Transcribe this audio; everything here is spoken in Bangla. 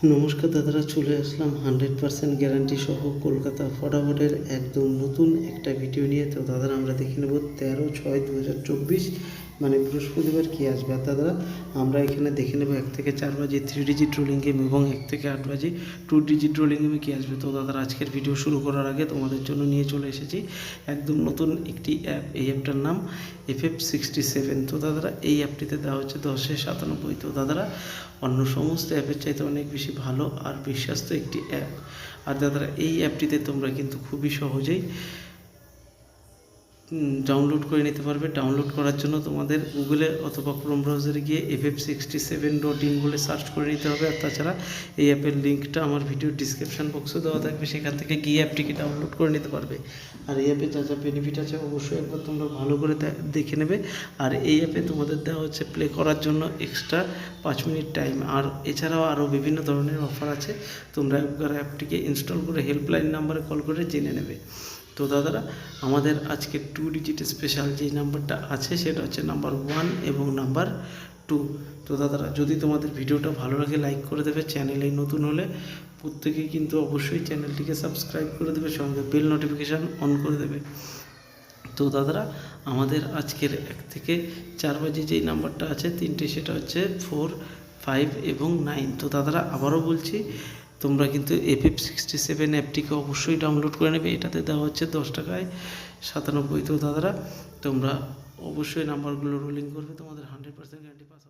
নমস্কার দাদারা, চলে আসলাম 100% গ্যারান্টি সহ কলকাতা ফটাফটের একদম নতুন একটা ভিডিও নিয়ে। তো দাদারা আমরা দেখে নেব 13/6/2024 মানে বৃহস্পতিবার কী আসবে। আর দাদারা আমরা এখানে দেখে নেব 1 থেকে 4 বাজে 3 ডিজিট রোলিং গেম এবং 1 থেকে 8 বাজে 2 ডিজিট রোলিং গেমে কী আসবে। তো দাদারা আজকের ভিডিও শুরু করার আগে তোমাদের জন্য নিয়ে চলে এসেছি একদম নতুন একটি অ্যাপ। এই অ্যাপটার নাম FF67। তো দাদারা এই অ্যাপটিতে দেওয়া হচ্ছে 10/97। তো দাদারা অন্য সমস্ত অ্যাপের চাইতে অনেক বেশি ভালো আর বিশ্বাস্ত একটি অ্যাপ। আর দাদারা এই অ্যাপটিতে তোমরা কিন্তু খুবই সহজেই ডাউনলোড করে নিতে পারবে। ডাউনলোড করার জন্য তোমাদের গুগলে অথবা ক্রোম ব্রাউজারে গিয়ে FF67.in বলে সার্চ করে নিতে হবে। আর তাছাড়া এই অ্যাপের লিঙ্কটা আমার ভিডিওর ডিসক্রিপশান বক্সে দেওয়া থাকবে, সেখান থেকে গিয়ে অ্যাপটিকে ডাউনলোড করে নিতে পারবে। আর এই অ্যাপে যা যা বেনিফিট আছে অবশ্যই একবার তোমরা ভালো করে দেখে নেবে। আর এই অ্যাপে তোমাদের দেওয়া হচ্ছে প্লে করার জন্য এক্সট্রা 5 মিনিট টাইম। আর এছাড়াও আরও বিভিন্ন ধরনের অফার আছে। তোমরা একবার অ্যাপটিকে ইনস্টল করে হেল্পলাইন নাম্বারে কল করে জেনে নেবে। তো দাদারা আমাদের আজকে 2 ডিজিট স্পেশাল যে নাম্বারটা আছে সেটা হচ্ছে নাম্বার 1 এবং নাম্বার 2। তো দাদারা যদি তোমাদের ভিডিওটা ভালো লাগে লাইক করে দেবে, চ্যানেলে নতুন হলে প্রত্যেকেই কিন্তু অবশ্যই চ্যানেলটিকে সাবস্ক্রাইব করে দেবে, সঙ্গে বেল নোটিফিকেশান অন করে দেবে। তো দাদারা আমাদের আজকের 1 থেকে 4 বাজে যেই নাম্বারটা আছে তিনটে, সেটা হচ্ছে 4, 5 এবং 9। তো দাদারা আবারও বলছি, তোমরা কিন্তু FF67 অ্যাপটিকে অবশ্যই ডাউনলোড করে নেবে। এটাতে দেওয়া হচ্ছে 10 টাকায় 97। তো দাদারা তোমরা অবশ্যই নাম্বারগুলো রোলিং করবে, তোমাদের 100% গ্যারান্টি পাস।